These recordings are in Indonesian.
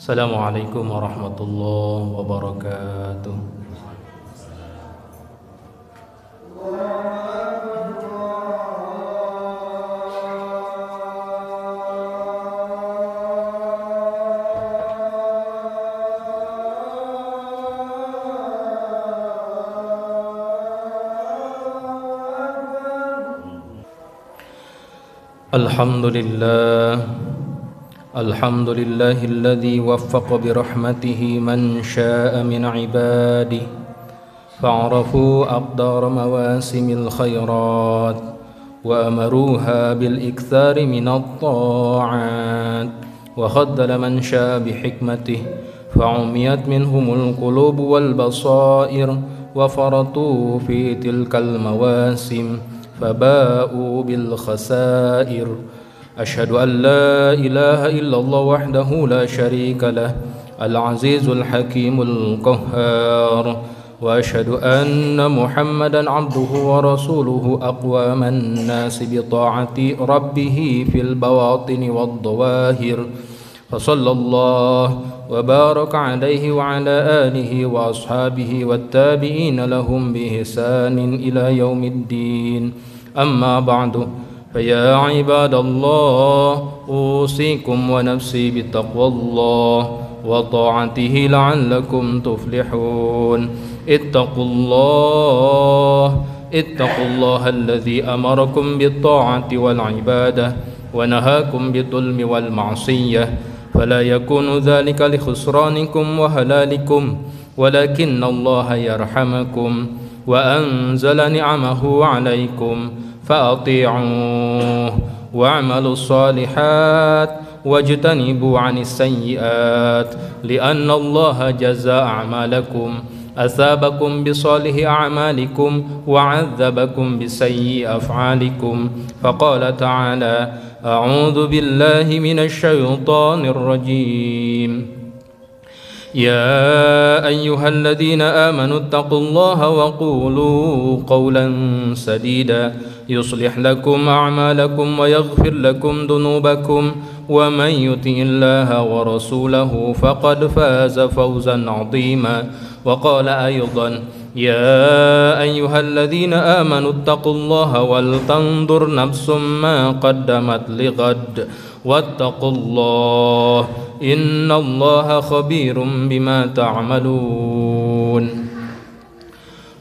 Assalamualaikum warahmatullahi wabarakatuh. الحمد لله الذي وفق برحمته من شاء من عباده فعرفوا أقدار مواسم الخيرات وأمروها بالإكثار من الطاعات وخذل من شاء بحكمته فعميت منهم القلوب والبصائر وفرطوا في تلك المواسم فباءوا بالخسائر. أشهد أن لا إله إلا الله وحده لا شريك له العزيز الحكيم القهار وأشهد أن محمدا عبده ورسوله أقوام الناس بطاعة ربه في البواطن والظواهر فصلى الله وبارك عليه وعلى آله وأصحابه والتابعين لهم بإحسان إلى يوم الدين. أما بعد فيا عباد الله أوصيكم ونفسي بتقوى الله وطاعته لعلكم تفلحون. اتقوا الله الذي أمركم بالطاعة والعبادة ونهاكم بالظلم والمعصية فلا يكون ذلك لخسرانكم وهلالكم ولكن الله يرحمكم وأنزل نعمه عليكم فأطيعوه واعملوا الصالحات واجتنبوا عن السيئات لأن الله جزاء أعمالكم أثابكم بصالح أعمالكم وعذبكم بسيئ أفعالكم. فقال تعالى أعوذ بالله من الشيطان الرجيم يا أيها الذين آمنوا اتقوا الله وقولوا قولا سديدا يصلح لكم أعمالكم ويغفر لكم ذنوبكم ومن يطع الله ورسوله فقد فاز فوزا عظيما. وقال أيضا يا أيها الذين آمنوا اتقوا الله ولتنظر نفس ما قدمت لغد واتقوا الله إن الله خبير بما تعملون.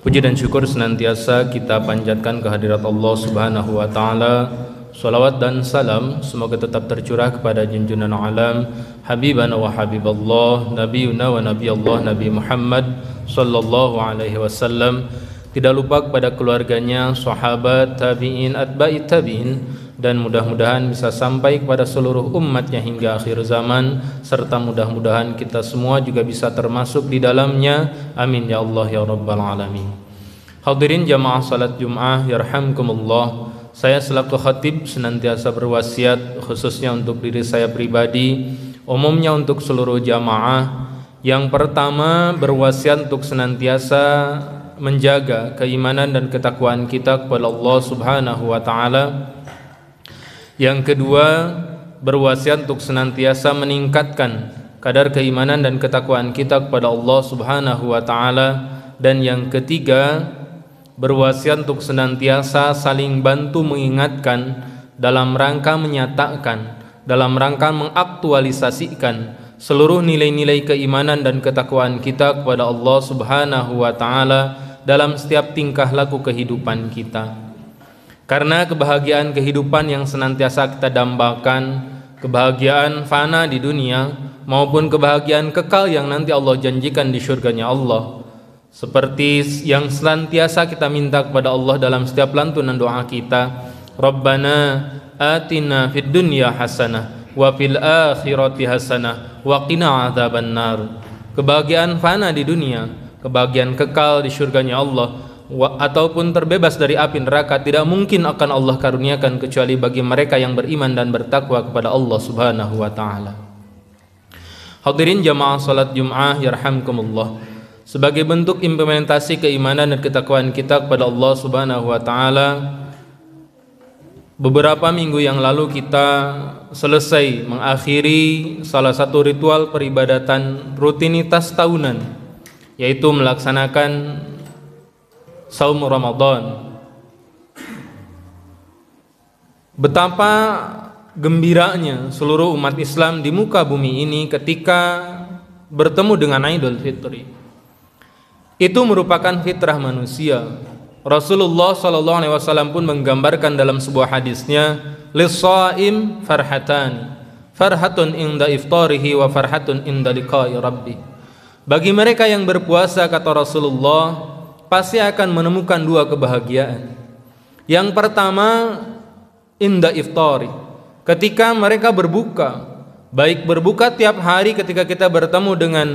Puji dan syukur senantiasa kita panjatkan kehadirat Allah Subhanahu wa taala. Salawat dan salam semoga tetap tercurah kepada junjungan alam Habibana wa Habiballah Nabiuna wa Nabiyallah Nabi Muhammad sallallahu alaihi wasallam. Tidak lupa kepada keluarganya, sahabat, tabi'in, atba'i tabi'in, dan mudah-mudahan bisa sampai kepada seluruh umatnya hingga akhir zaman, serta mudah-mudahan kita semua juga bisa termasuk di dalamnya. Amin ya Allah ya Rabbal Alamin. Hadirin jamaah salat Jum'ah yarhamkumullah. Saya selaku khatib senantiasa berwasiat khususnya untuk diri saya pribadi, umumnya untuk seluruh jamaah. Yang pertama, berwasiat untuk senantiasa menjaga keimanan dan ketakwaan kita kepada Allah Subhanahu wa taala. Yang kedua, berwasiat untuk senantiasa meningkatkan kadar keimanan dan ketakwaan kita kepada Allah Subhanahu wa taala. Dan yang ketiga, berwasiat untuk senantiasa saling bantu mengingatkan dalam rangka menyatakan, dalam rangka mengaktualisasikan seluruh nilai-nilai keimanan dan ketakwaan kita kepada Allah Subhanahu wa taala dalam setiap tingkah laku kehidupan kita. Karena kebahagiaan kehidupan yang senantiasa kita dambakan, kebahagiaan fana di dunia maupun kebahagiaan kekal yang nanti Allah janjikan di surganya Allah, seperti yang senantiasa kita minta kepada Allah dalam setiap lantunan doa kita, Rabbana atina fid dunya hasanah wa fil akhirati hasanah wa qina adzabannar. Kebahagiaan fana di dunia, kebahagiaan kekal di surganya Allah, ataupun terbebas dari api neraka tidak mungkin akan Allah karuniakan kecuali bagi mereka yang beriman dan bertakwa kepada Allah Subhanahu wa taala. Hadirin jamaah salat Jum'ah yarhamkumullah. Sebagai bentuk implementasi keimanan dan ketakwaan kita kepada Allah Subhanahu wa taala, Beberapa minggu yang lalu kita selesai mengakhiri salah satu ritual peribadatan rutinitas tahunan, yaitu melaksanakan saum Ramadan. Betapa gembiranya seluruh umat Islam di muka bumi ini ketika bertemu dengan Idul Fitri. Itu merupakan fitrah manusia. Rasulullah SAW pun menggambarkan dalam sebuah hadisnya, lis-shaim farhatani, farhatun inda iftarihi wa farhatun inda liqa'i rabbi. Bagi mereka yang berpuasa, kata Rasulullah, pasti akan menemukan dua kebahagiaan. Yang pertama, inda iftari, ketika mereka berbuka, baik berbuka tiap hari ketika kita bertemu dengan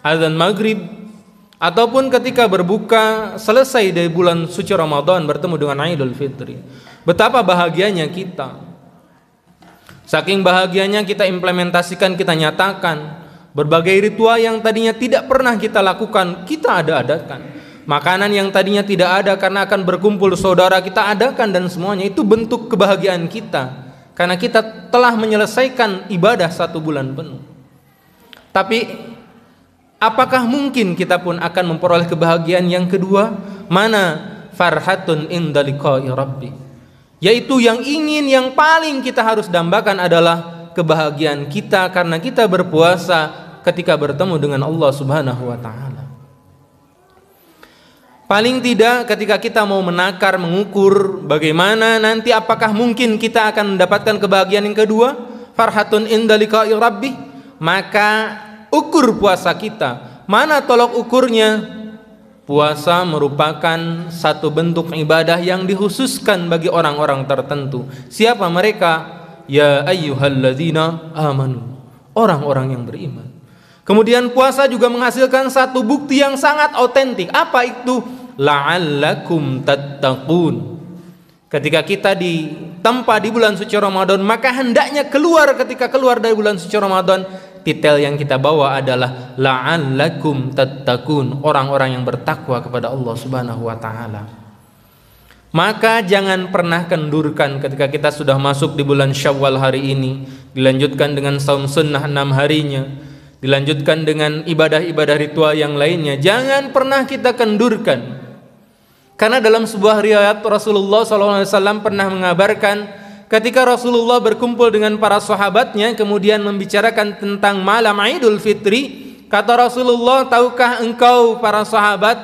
azan maghrib, ataupun ketika berbuka selesai dari bulan suci Ramadan bertemu dengan Idul Fitri. Betapa bahagianya kita. Saking bahagianya kita implementasikan, kita nyatakan. Berbagai ritual yang tadinya tidak pernah kita lakukan, kita adakan. Makanan yang tadinya tidak ada karena akan berkumpul saudara, kita adakan, dan semuanya itu bentuk kebahagiaan kita, karena kita telah menyelesaikan ibadah 1 bulan penuh. Tapi apakah mungkin kita pun akan memperoleh kebahagiaan yang kedua? Mana farhatun inda liqa'i rabbi, yaitu yang paling kita harus dambakan adalah kebahagiaan kita karena kita berpuasa ketika bertemu dengan Allah Subhanahu wa taala. Paling tidak ketika kita mau menakar, mengukur bagaimana nanti apakah mungkin kita akan mendapatkan kebahagiaan yang kedua, farhatun inda liqa'i rabbi, maka ukur puasa kita. Mana tolok ukurnya? Puasa merupakan satu bentuk ibadah yang dikhususkan bagi orang-orang tertentu. Siapa mereka? Ya ayyuhalladzina amanu, orang-orang yang beriman. Kemudian puasa juga menghasilkan satu bukti yang sangat otentik. Apa itu? La'allakum tattaqun. Ketika kita ditempa di bulan suci Ramadan, maka hendaknya ketika keluar dari bulan suci Ramadan, titel yang kita bawa adalah la'allakum tattaqun, orang-orang yang bertakwa kepada Allah Subhanahu wa taala. Maka jangan pernah kendurkan ketika kita sudah masuk di bulan Syawal hari ini, dilanjutkan dengan saum sunnah 6 harinya, dilanjutkan dengan ibadah-ibadah ritual yang lainnya. Jangan pernah kita kendurkan. Karena dalam sebuah riwayat Rasulullah SAW pernah mengabarkan ketika Rasulullah berkumpul dengan para sahabatnya kemudian membicarakan tentang malam Idul Fitri, kata Rasulullah, tahukah engkau para sahabat,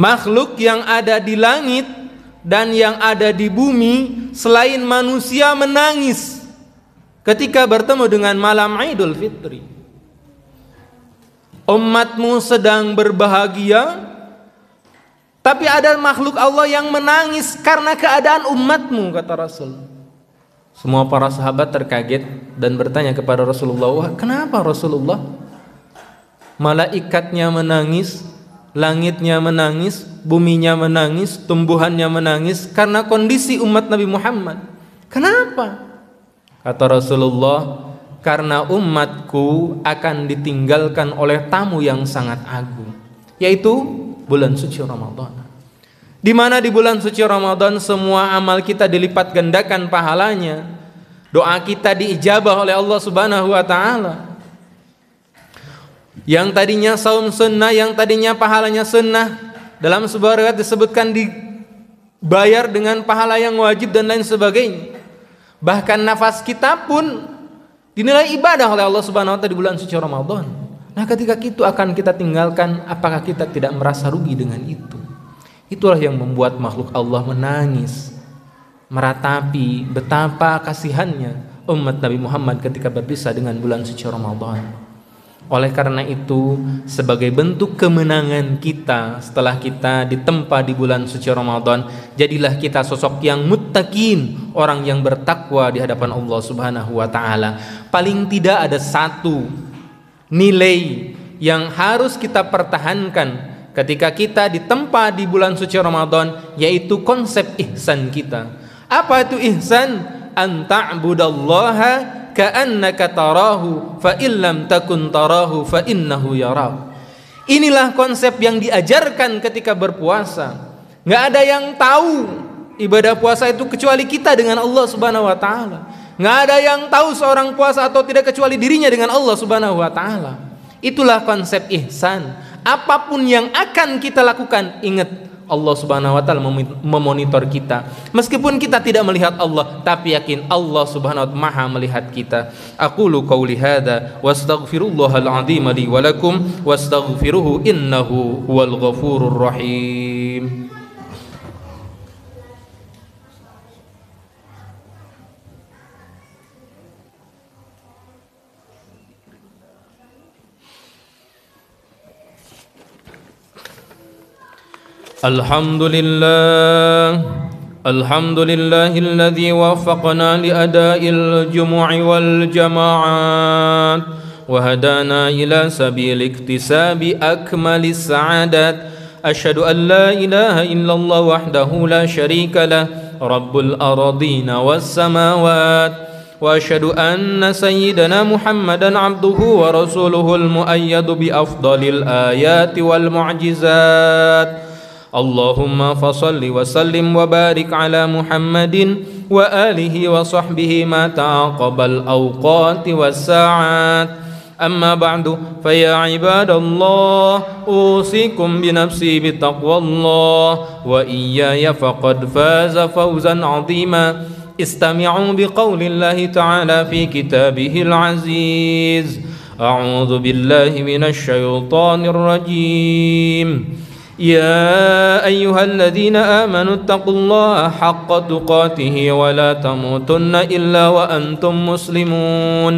makhluk yang ada di langit dan yang ada di bumi selain manusia menangis ketika bertemu dengan malam Idul Fitri. Umatmu sedang berbahagia, tapi ada makhluk Allah yang menangis karena keadaan umatmu, kata Rasul. Semua para sahabat terkaget dan bertanya kepada Rasulullah, wah, kenapa Rasulullah? Malaikatnya menangis, langitnya menangis, buminya menangis, tumbuhannya menangis karena kondisi umat Nabi Muhammad. Kenapa? Kata Rasulullah, karena umatku akan ditinggalkan oleh tamu yang sangat agung, yaitu bulan suci Ramadan. Di mana di bulan suci Ramadan semua amal kita dilipat gandakan pahalanya. Doa kita diijabah oleh Allah Subhanahu wa taala. Yang tadinya saum sunnah, yang tadinya pahalanya sunnah, dalam sebuah riwayat disebutkan dibayar dengan pahala yang wajib dan lain sebagainya. Bahkan nafas kita pun dinilai ibadah oleh Allah Subhanahu wa taala di bulan suci Ramadan. Nah, ketika itu akan kita tinggalkan, apakah kita tidak merasa rugi dengan itu? Itulah yang membuat makhluk Allah menangis, meratapi betapa kasihannya umat Nabi Muhammad ketika berpisah dengan bulan suci Ramadan. Oleh karena itu, sebagai bentuk kemenangan kita setelah kita ditempa di bulan suci Ramadan, jadilah kita sosok yang muttaqin, orang yang bertakwa di hadapan Allah Subhanahu wa taala. Paling tidak ada satu nilai yang harus kita pertahankan ketika kita ditempa di bulan suci Ramadan, yaitu konsep ihsan kita. Apa itu ihsan? An ta'budallaha ka'annaka tarahu fa illam takun tarahu fa innahu yarak. Inilah konsep yang diajarkan ketika berpuasa. Nggak ada yang tahu ibadah puasa itu kecuali kita dengan Allah Subhanahu wa taala. Nggak ada yang tahu seorang puasa atau tidak kecuali dirinya dengan Allah Subhanahu wa taala. Itulah konsep ihsan. Apapun yang akan kita lakukan, ingat Allah Subhanahu wa taala memonitor kita. Meskipun kita tidak melihat Allah, tapi yakin Allah Subhanahu wa taala Maha melihat kita. Aqulu qauli hadza wastaghfirullahal azim li wa lakum wastaghfiruhu innahu huwal ghafurur rahim. الحمد لله الذي وفقنا لأداء الجموع والجماعات وهدانا إلى سبيل اكتساب أكمل السعادات. أشهد أن لا إله إلا الله وحده لا شريك له رب الأراضين والسماوات، وأشهد أن سيدنا محمدا عبده ورسوله المؤيد بأفضل الآيات والمعجزات. اللهم فصل وسلم وبارك على محمد وآله وصحبه ما تعاقب الأوقات والساعات. أما بعد فيا عباد الله أوصيكم بنفسي بتقوى الله وإياي فقد فاز فوزا عظيما. استمعوا بقول الله تعالى في كتابه العزيز. أعوذ بالله من الشيطان الرجيم. يا أيها الذين آمنوا اتقوا الله حق تقاته ولا تموتن إلا وأنتم مسلمون.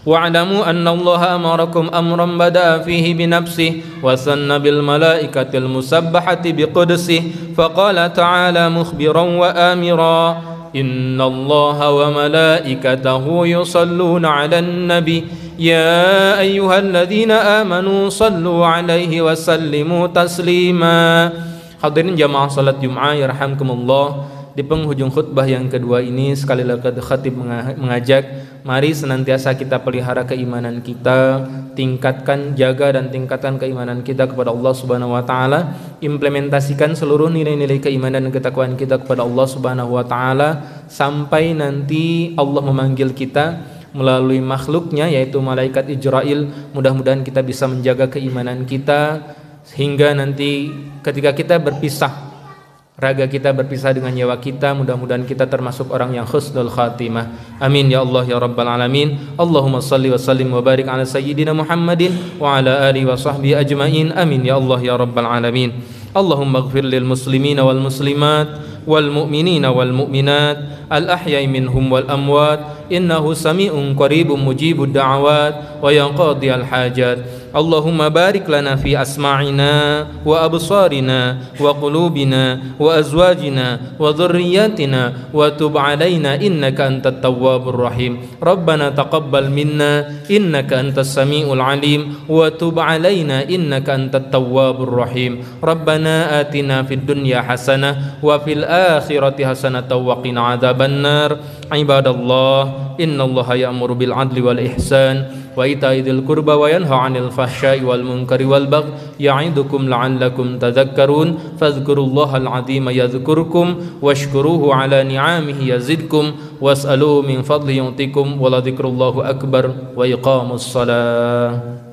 واعلموا أن الله أمركم أمرا بدأ فيه بنفسه وثنى بالملائكة المسبحة بقدسه فقال تعالى مخبرا وآمرا إن الله وملائكته يصلون على النبي يا أيها الذين آمنوا صلوا عليه وسلموا تسليما. Hadirin jamaah salat Jumat yarhamkumullah. Di penghujung khutbah yang kedua ini sekali lagi khatib mengajak mari senantiasa kita pelihara keimanan kita, tingkatkan, jaga dan tingkatkan keimanan kita kepada Allah Subhanahu wa taala, implementasikan seluruh nilai-nilai keimanan dan ketakwaan kita kepada Allah Subhanahu wa taala sampai nanti Allah memanggil kita melalui makhluknya yaitu malaikat Ijrail. Mudah-mudahan kita bisa menjaga keimanan kita sehingga nanti ketika kita berpisah, raga kita berpisah dengan nyawa kita, mudah-mudahan kita termasuk orang yang husnul khatimah. Amin ya Allah ya rabbal alamin. Allahumma salli wa sallim wa barik ala sayyidina Muhammadin wa ala alihi wa sahbihi ajmain. Amin ya Allah ya rabbal alamin. Allahumma ighfir lil muslimina wal muslimat wal mu'minina wal mu'minat al ahya'i minhum wal amwat innahu sami'un qaribun mujibud da'awat wa yanqadi al hajat. Allahumma barik lana fi asma'ina wa absarina wa qulubina wa azwajina wa dhurriyyatina wa tub alaina innaka antat tawwabur rahim. Rabbana taqabbal minna innaka antas samiul alim wa tub alaina innaka antat tawwabur rahim. Rabbana atina fid dunya hasanah wa fil akhirati hasanah wa qina adzaban nar. Ibadallah, innallaha ya'muru bil adli wal ihsan wa ita'i dzil qurba wa yanha 'anil fahsya'i wal munkari wal baghi ya'idukum la'allakum tadhakkarun. Fadhkurullahal 'azima yadhkurkum washkuruhu 'ala ni'amihi yazidkum was'aluhu min fadlihi yu'tikum wa la dzikrullahi akbar wa iqamus shalah.